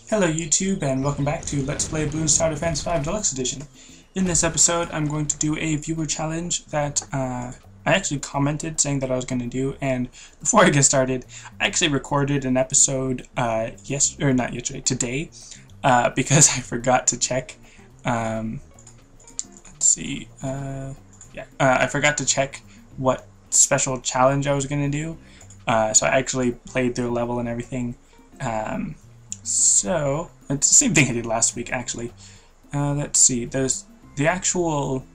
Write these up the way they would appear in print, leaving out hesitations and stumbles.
Hello YouTube and welcome back to Let's Play Bloons Defense 5 Deluxe Edition. In this episode I'm going to do a viewer challenge that I actually commented saying that I was going to do, and before I get started I actually recorded an episode today because I forgot to check I forgot to check what special challenge I was going to do, so I actually played through a level and everything. So, it's the same thing I did last week, actually. Let's see, the actual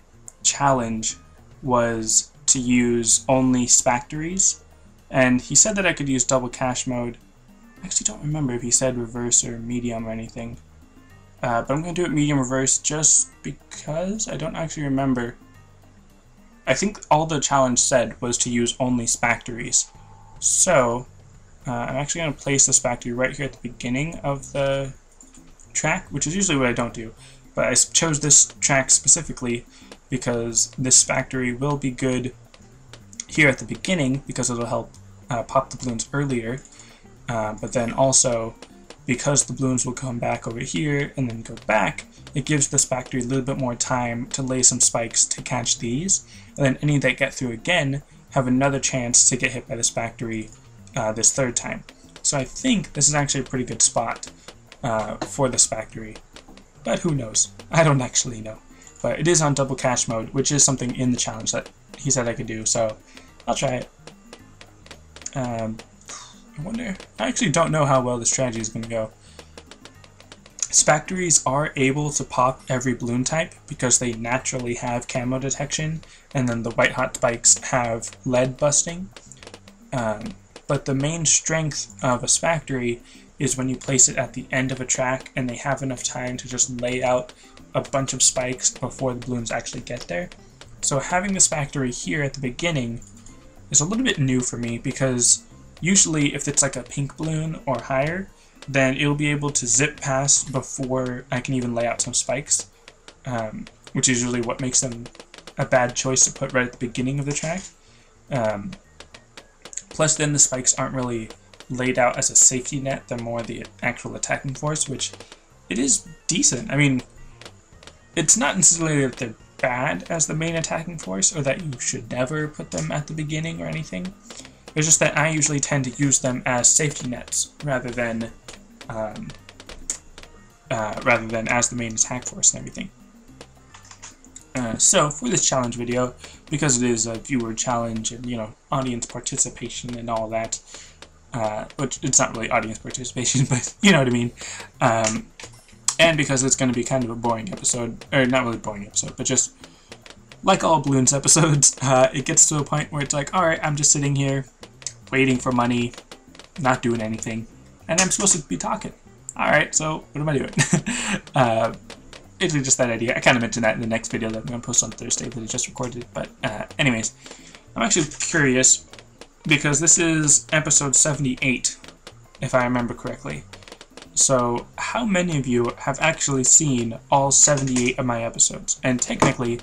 challenge was to use only Spactories, and he said that I could use double cache mode. I actually don't remember if he said reverse or medium or anything. But I'm going to do it medium reverse just because I don't actually remember. I think all the challenge said was to use only Spactories. So, I'm actually going to place the Spactory right here at the beginning of the track, which is usually what I don't do. But I chose this track specifically because this Spactory will be good here at the beginning because it'll help pop the balloons earlier. But then also, because the balloons will come back over here and then go back, it gives the Spactory a little bit more time to lay some spikes to catch these. And then any that get through again have another chance to get hit by the Spactory this third time. So I think this is actually a pretty good spot for the Spactory, but who knows? I don't actually know. But it is on double cache mode, which is something in the challenge that he said I could do, so I'll try it. I wonder, I actually don't know how well this strategy is going to go. Spactories are able to pop every balloon type because they naturally have camo detection, and then the white hot spikes have lead busting. But the main strength of a Spactory is when you place it at the end of a track and they have enough time to just lay out a bunch of spikes before the balloons actually get there. So having the Spactory here at the beginning is a little bit new for me because usually if it's like a pink balloon or higher, then it'll be able to zip past before I can even lay out some spikes, which is usually what makes them a bad choice to put right at the beginning of the track. Plus then the spikes aren't really laid out as a safety net, they're more the actual attacking force, which it is decent. I mean, it's not necessarily that they're bad as the main attacking force or that you should never put them at the beginning or anything. It's just that I usually tend to use them as safety nets rather than as the main attack force and everything. So for this challenge video, because it is a viewer challenge and, you know, audience participation and all that, which it's not really audience participation, but you know what I mean, and because it's going to be kind of a boring episode, or not really boring episode, but just like all Bloons episodes, it gets to a point where it's like, alright, I'm just sitting here, waiting for money, not doing anything, and I'm supposed to be talking. Alright, so what am I doing? It's just that idea. I kind of mentioned that in the next video that I'm going to post on Thursday that I just recorded, but anyways, I'm actually curious because this is episode 78, if I remember correctly. So how many of you have actually seen all 78 of my episodes? And technically,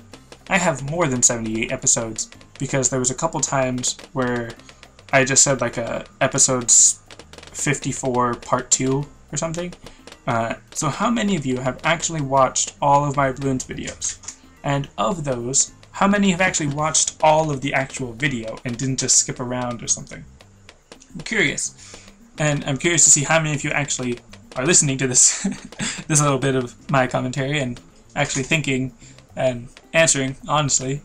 I have more than 78 episodes because there was a couple times where I just said like episode 54 part 2 or something. So how many of you have actually watched all of my Bloons videos? And of those, how many have actually watched all of the actual video and didn't just skip around or something? I'm curious. And I'm curious to see how many of you actually are listening to this this little bit of my commentary and actually thinking and answering honestly.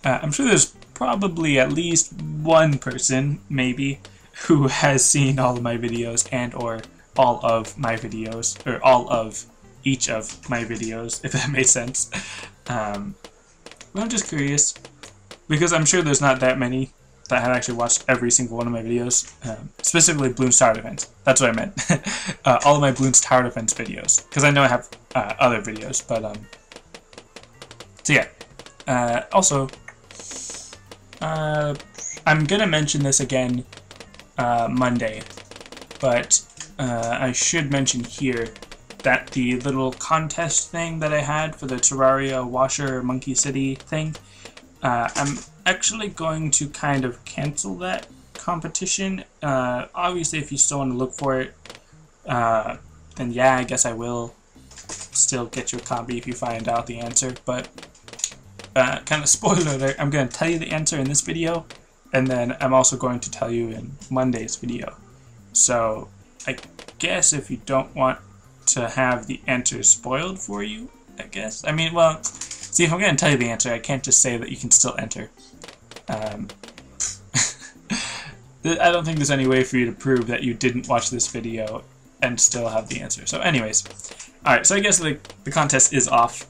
I'm sure there's probably at least one person, maybe, who has seen all of my videos and or all of my videos, or all of each of my videos, if that makes sense. But I'm just curious, because I'm sure there's not that many that have actually watched every single one of my videos, specifically Bloons Tower Defense. That's what I meant. All of my Bloons Tower Defense videos, because I know I have other videos, but so yeah. Also, I'm gonna mention this again Monday, but I should mention here that the little contest thing that I had for the Terraria Washer Monkey City thing, I'm actually going to kind of cancel that competition. Obviously, if you still want to look for it, then yeah, I guess I will still get you a copy if you find out the answer. But kind of spoiler alert, I'm going to tell you the answer in this video, and then I'm also going to tell you in Monday's video. So I guess if you don't want to have the answer spoiled for you, I guess. I mean, well, see, if I'm going to tell you the answer, I can't just say that you can still enter. I don't think there's any way for you to prove that you didn't watch this video and still have the answer. So anyways, alright, so I guess the contest is off,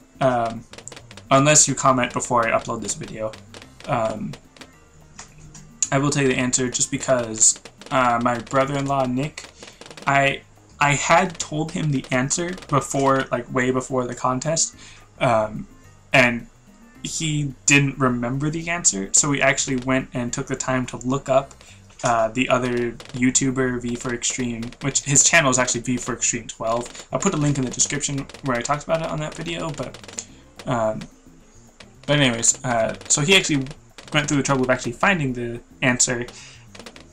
unless you comment before I upload this video. I will tell you the answer just because my brother-in-law, Nick, I had told him the answer before, like way before the contest, and he didn't remember the answer, so we actually went and took the time to look up the other YouTuber, V4Extreme, which his channel is actually V4Extreme12. I'll put a link in the description where I talked about it on that video, but anyways, so he actually went through the trouble of actually finding the answer,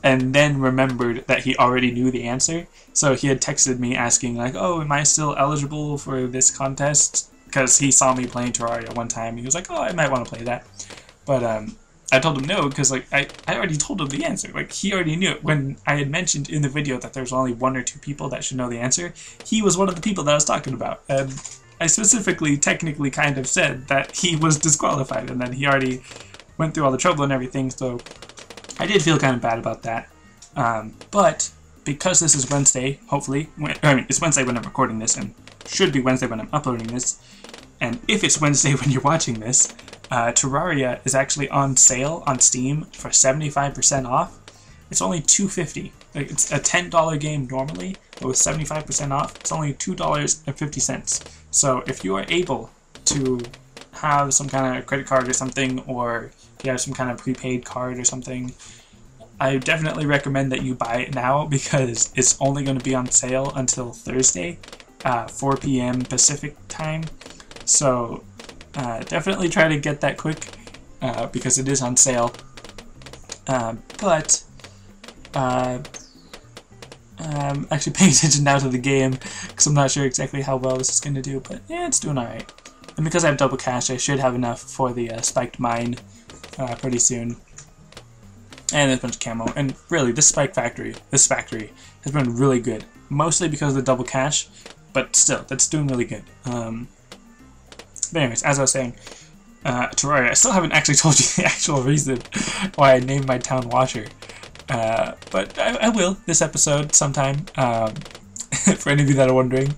and then remembered that he already knew the answer. So he had texted me asking, like, oh, am I still eligible for this contest? Because he saw me playing Terraria one time. He was like, oh, I might want to play that. But I told him no, because like I already told him the answer. Like, he already knew it. When I had mentioned in the video that there's only 1 or 2 people that should know the answer, he was one of the people that I was talking about. And I specifically, technically kind of said that he was disqualified, and that he already went through all the trouble and everything, so I did feel kind of bad about that. But because this is Wednesday, hopefully, I mean, it's Wednesday when I'm recording this, and should be Wednesday when I'm uploading this, and if it's Wednesday when you're watching this, Terraria is actually on sale on Steam for 75% off. It's only $2.50. Like, it's a $10 game normally, but with 75% off, it's only $2.50. So if you are able to have some kind of credit card or something, or if you have some kind of prepaid card or something, I definitely recommend that you buy it now, because it's only going to be on sale until Thursday, 4 p.m. Pacific time. So definitely try to get that quick, because it is on sale. But I'm actually paying attention now to the game, because I'm not sure exactly how well this is going to do, but yeah, it's doing alright. And because I have double cash, I should have enough for the spiked mine pretty soon. And there's a bunch of camo. And really, this factory has been really good. Mostly because of the double cash, but still, that's doing really good. But anyways, as I was saying, Terraria, I still haven't actually told you the actual reason why I named my town Washer. But I will this episode sometime. For any of you that are wondering,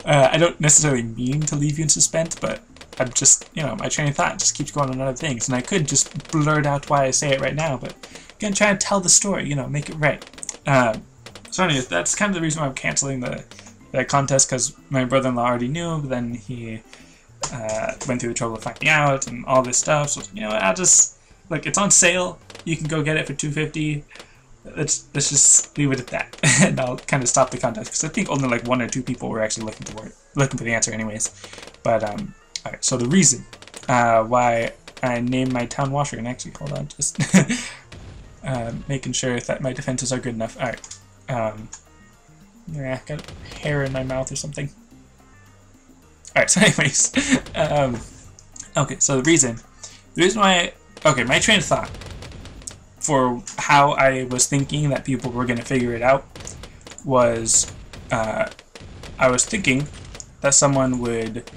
I don't necessarily mean to leave you in suspense, but I'm just, you know, my train of thought just keeps going on other things, and I could just blurt out why I say it right now, but I'm gonna try and tell the story, you know, make it right. So anyways, that's kind of the reason why I'm canceling the contest, because my brother-in-law already knew, but then he went through the trouble of finding out and all this stuff. So you know what, I'll just, like, it's on sale. You can go get it for $2.50. Let's just leave it at that, and I'll kind of stop the contest, because I think only like 1 or 2 people were actually looking for the answer, anyways. But alright, so the reason why I named my town Washer, and actually, hold on, just making sure that my defenses are good enough. Alright, yeah, got hair in my mouth or something. Alright, so anyways, okay, so the reason why, okay, my train of thought for how I was thinking that people were going to figure it out was, I was thinking that someone would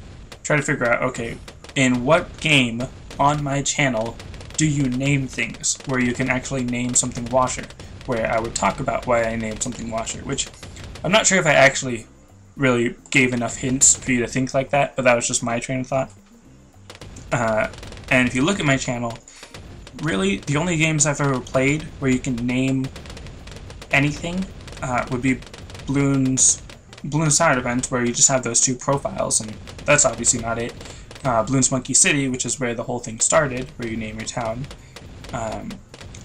try to figure out, okay, in what game on my channel do you name things where you can actually name something Washer, where I would talk about why I named something Washer, which I'm not sure if I actually really gave enough hints for you to think like that, but that was just my train of thought. And if you look at my channel, really, the only games I've ever played where you can name anything would be Bloons Side Event, where you just have those 2 profiles, and that's obviously not it. Bloons Monkey City, which is where the whole thing started, where you name your town.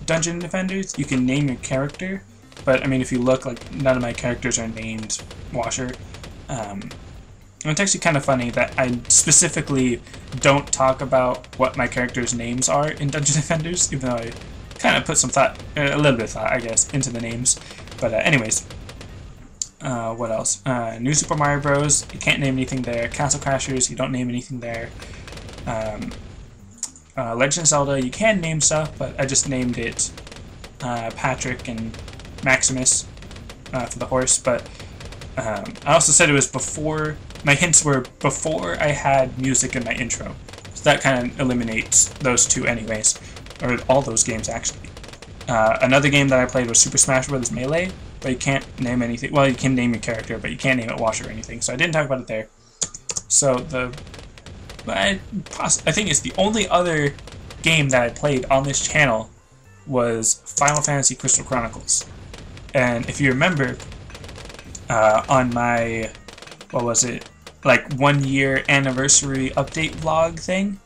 Dungeon Defenders, you can name your character, but I mean, if you look, like, none of my characters are named Washer. And it's actually kind of funny that I specifically don't talk about what my characters' names are in Dungeon Defenders, even though I kind of put some thought, a little bit of thought, I guess, into the names. But anyways, What else? New Super Mario Bros. You can't name anything there. Castle Crashers, you don't name anything there. Legend of Zelda, you can name stuff, but I just named it Patrick and Maximus for the horse. But I also said it was before, my hints were before I had music in my intro. So that kind of eliminates those two anyways, or all those games actually. Another game that I played was Super Smash Bros. Melee, but you can't name anything. Well, you can name your character, but you can't name it Washer or anything, so I didn't talk about it there. So I think it's the only other game that I played on this channel was Final Fantasy Crystal Chronicles. And if you remember, on my, what was it, like 1 year anniversary update vlog thing,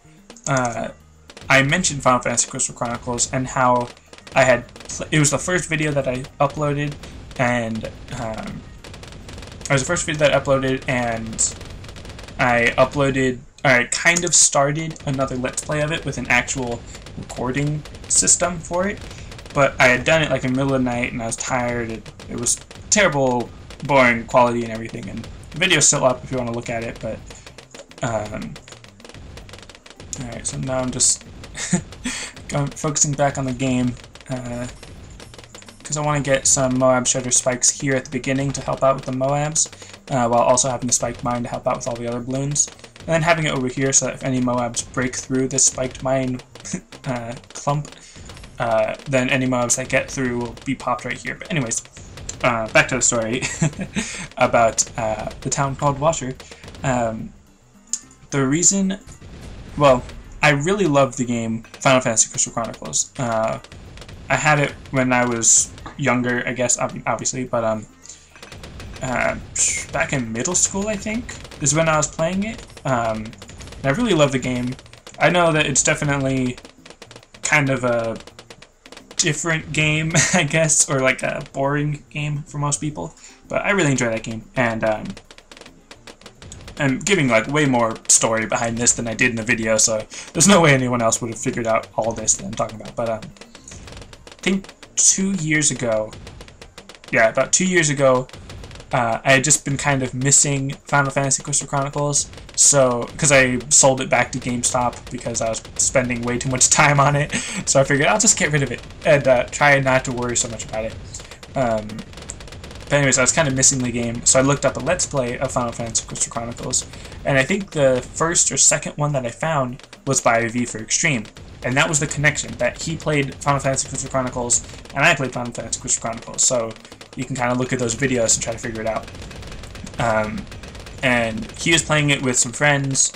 I mentioned Final Fantasy Crystal Chronicles and how I had, it was the first video that I uploaded, and I kind of started another Let's Play of it with an actual recording system for it, but I had done it like in the middle of the night and I was tired, and it was terrible, boring quality and everything, and the video's still up if you want to look at it, but alright, so now I'm just focusing back on the game, because I want to get some Moab Shredder spikes here at the beginning to help out with the Moabs, while also having the spiked mine to help out with all the other balloons. And then having it over here so that if any Moabs break through this spiked mine clump, then any Moabs that get through will be popped right here. But anyways, back to the story about the town called Washer. The reason, well, I really loved the game Final Fantasy Crystal Chronicles. I had it when I was younger, I guess, obviously, but back in middle school, I think, is when I was playing it. And I really love the game. I know that it's definitely kind of a different game, I guess, or like a boring game for most people, but I really enjoy that game, and I'm giving like way more story behind this than I did in the video, so there's no way anyone else would have figured out all this that I'm talking about. But I think 2 years ago, yeah, about 2 years ago, I had just been kind of missing Final Fantasy Crystal Chronicles, so because I sold it back to GameStop because I was spending way too much time on it, so I figured I'll just get rid of it and try not to worry so much about it. But anyways, I was kind of missing the game, so I looked up a Let's Play of Final Fantasy Crystal Chronicles, and I think the first or second one that I found was by V for Extreme, and that was the connection, that he played Final Fantasy Crystal Chronicles, and I played Final Fantasy Crystal Chronicles, so you can kind of look at those videos and try to figure it out. And he was playing it with some friends,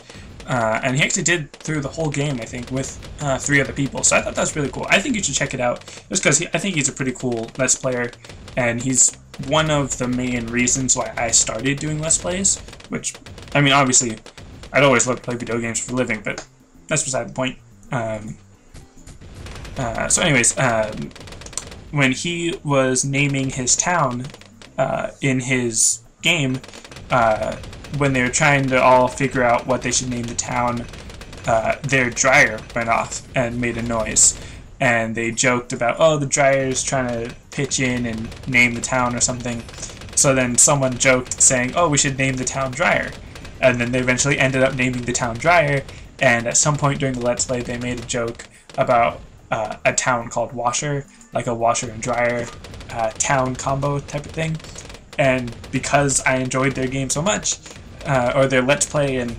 and he actually did through the whole game, I think, with 3 other people, so I thought that was really cool. I think you should check it out, just because I think he's a pretty cool Let's Player, and he's one of the main reasons why I started doing Let's Plays, which, I mean, obviously, I'd always love to play video games for a living, but that's beside the point. So anyways, when he was naming his town in his game, when they were trying to all figure out what they should name the town, their dryer went off and made a noise. And they joked about, oh, the dryer's trying to pitch in and name the town or something. So then someone joked saying, oh, we should name the town Dryer. And then they eventually ended up naming the town Dryer, and at some point during the Let's Play they made a joke about a town called Washer, like a washer and dryer town combo type of thing. And because I enjoyed their game so much, or their Let's Play and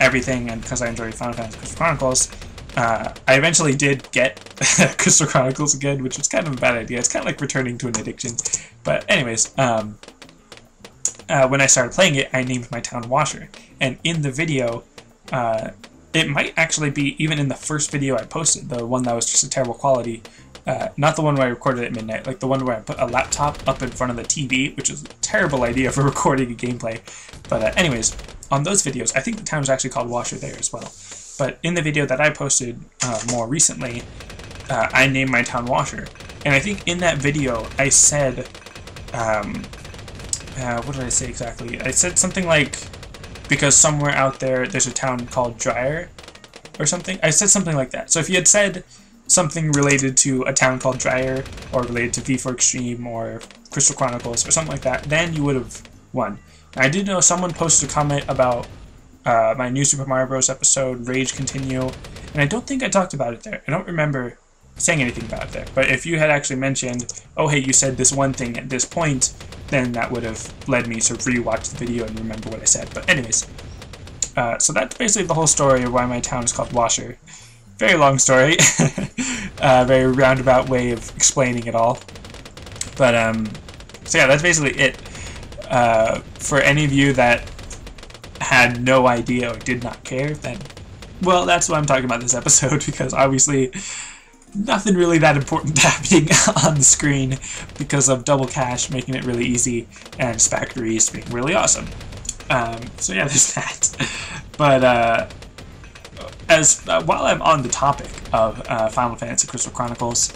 everything, and because I enjoyed Final Fantasy Crystal Chronicles, I eventually did get Crystal Chronicles again, which was kind of a bad idea. It's kind of like returning to an addiction. But anyways, when I started playing it, I named my town Washer. And in the video, it might actually be even in the first video I posted, the one that was just a terrible quality, not the one where I recorded at midnight, like the one where I put a laptop up in front of the TV, which is a terrible idea for recording a gameplay. But anyways, on those videos, I think the town was actually called Washer there as well. But in the video that I posted more recently, I named my town Washer. And I think in that video, I said, what did I say exactly? I said something like, because somewhere out there, there's a town called Dryer, or something. I said something like that. So if you had said something related to a town called Dryer, or related to V for Extreme, or Crystal Chronicles or something like that, then you would have won. I did know someone posted a comment about my new Super Mario Bros. Episode, Rage Continue, and I don't think I talked about it there. I don't remember saying anything about it there. But if you had actually mentioned, oh hey, you said this one thing at this point, then that would have led me to rewatch the video and remember what I said. But anyways, so that's basically the whole story of why my town is called Washer. Very long story, very roundabout way of explaining it all. But so yeah, that's basically it. For any of you that had no idea or did not care, then, well, that's what I'm talking about this episode, because obviously nothing really that important happening on the screen because of Double Cash making it really easy and Spactories being really awesome. So yeah, there's that. But while I'm on the topic of Final Fantasy Crystal Chronicles,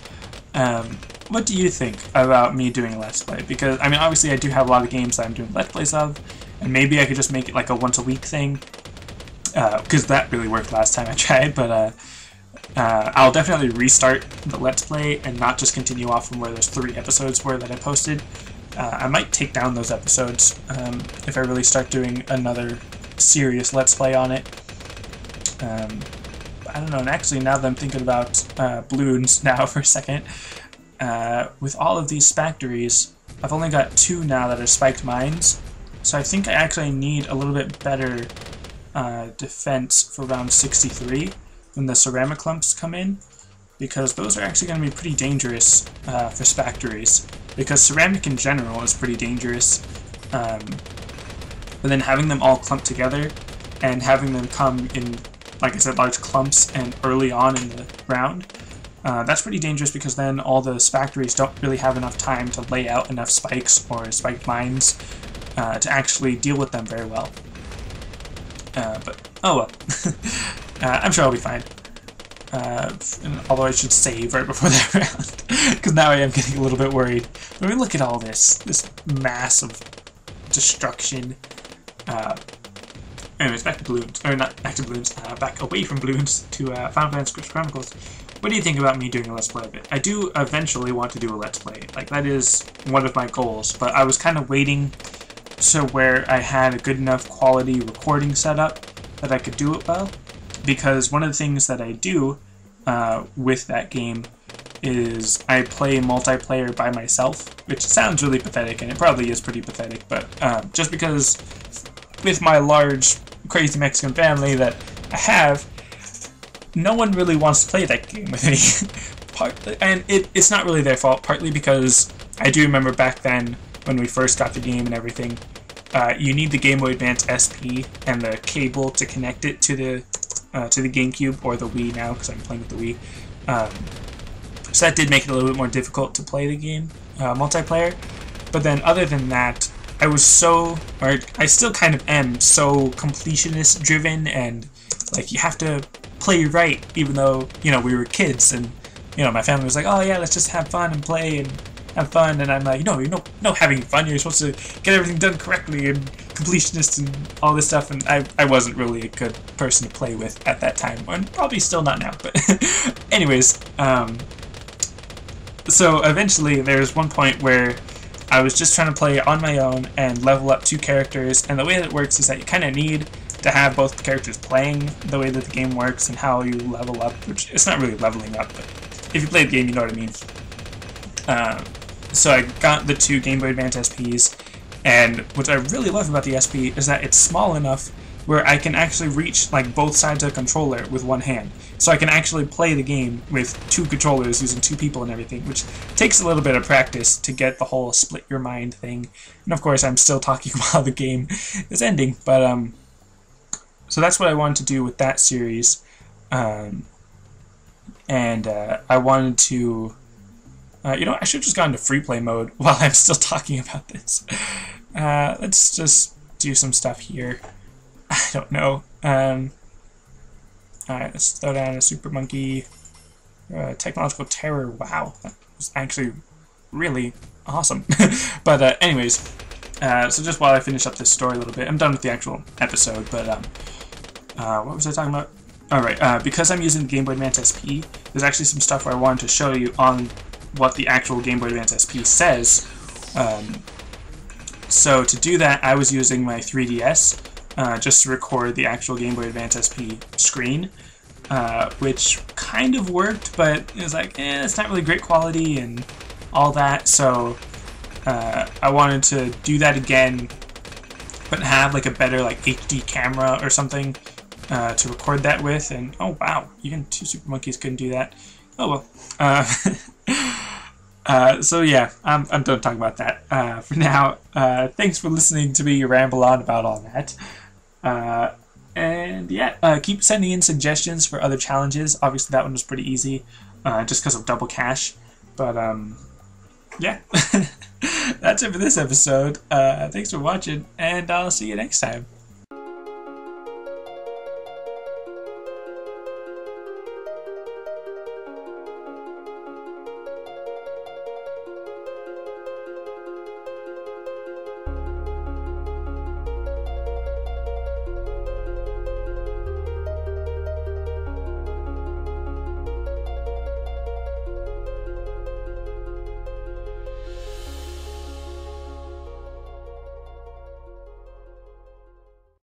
what do you think about me doing a Let's Play? Because, I mean, obviously I do have a lot of games that I'm doing Let's Plays of, and maybe I could just make it like a once-a-week thing, because that really worked last time I tried, but I'll definitely restart the Let's Play and not just continue off from where those 3 episodes were that I posted. I might take down those episodes if I really start doing another serious Let's Play on it. I don't know, and actually now that I'm thinking about Bloons now for a second, with all of these Spactories, I've only got 2 now that are spiked mines, so I think I actually need a little bit better defense for round 63 when the ceramic clumps come in, because those are actually going to be pretty dangerous for Spactories, because ceramic in general is pretty dangerous, but then having them all clumped together and having them come in, like I said, large clumps and early on in the round, that's pretty dangerous, because then all the Spactories don't really have enough time to lay out enough spikes or spiked mines to actually deal with them very well. But, oh well. I'm sure I'll be fine. Although I should save right before that round, because now I am getting a little bit worried. I mean, look at all this mass of destruction. Anyways, back to Bloons, or not back to Bloons, back away from Bloons to Final Fantasy Crystal Chronicles. What do you think about me doing a Let's Play of it? I do eventually want to do a Let's Play. Like, that is one of my goals, but I was kind of waiting to where I had a good enough quality recording setup that I could do it well, because one of the things that I do with that game is I play multiplayer by myself, which sounds really pathetic, and it probably is pretty pathetic, but just because with my large, crazy Mexican family that I have, no one really wants to play that game with me. And it's not really their fault, partly because I do remember back then when we first got the game and everything, you need the Game Boy Advance SP and the cable to connect it to the GameCube, or the Wii now, because I'm playing with the Wii. So that did make it a little bit more difficult to play the game multiplayer. But then other than that, I was so, or I still kind of am, so completionist driven, and like you have to play right, even though, you know, we were kids, and, you know, my family was like, oh yeah, let's just have fun and play and have fun, and I'm like, no, you're no having fun, you're supposed to get everything done correctly, and completionist and all this stuff, and I wasn't really a good person to play with at that time, and probably still not now, but anyways, so eventually there's one point where I was just trying to play on my own and level up 2 characters, and the way that it works is that you kind of need to have both characters playing the way that the game works and how you level up, which it's not really leveling up, but if you play the game you know what I mean. So I got the 2 Game Boy Advance SPs, and what I really love about the SP is that it's small enough where I can actually reach like both sides of the controller with one hand. So I can actually play the game with 2 controllers using 2 people and everything, which takes a little bit of practice to get the whole split your mind thing. And of course I'm still talking while the game is ending, but so that's what I wanted to do with that series. I wanted to, you know, I should have just gone to free play mode while I'm still talking about this. Let's just do some stuff here. I don't know. Alright, let's throw down a Super Monkey. Technological Terror. Wow, that was actually really awesome. But anyways, so just while I finish up this story a little bit, I'm done with the actual episode, but what was I talking about? Alright, because I'm using the Game Boy Advance SP, there's actually some stuff where I wanted to show you on what the actual Game Boy Advance SP says So to do that, I was using my 3DS just to record the actual Game Boy Advance SP screen, which kind of worked, but it was like, it's not really great quality and all that. So I wanted to do that again, but have like a better like HD camera or something to record that with. And oh wow, even two Super Monkeys couldn't do that. Oh well. So yeah, I'm done talking about that for now. Thanks for listening to me ramble on about all that. And yeah, keep sending in suggestions for other challenges. Obviously that one was pretty easy, just because of double cash. But yeah, that's it for this episode. Thanks for watching, and I'll see you next time.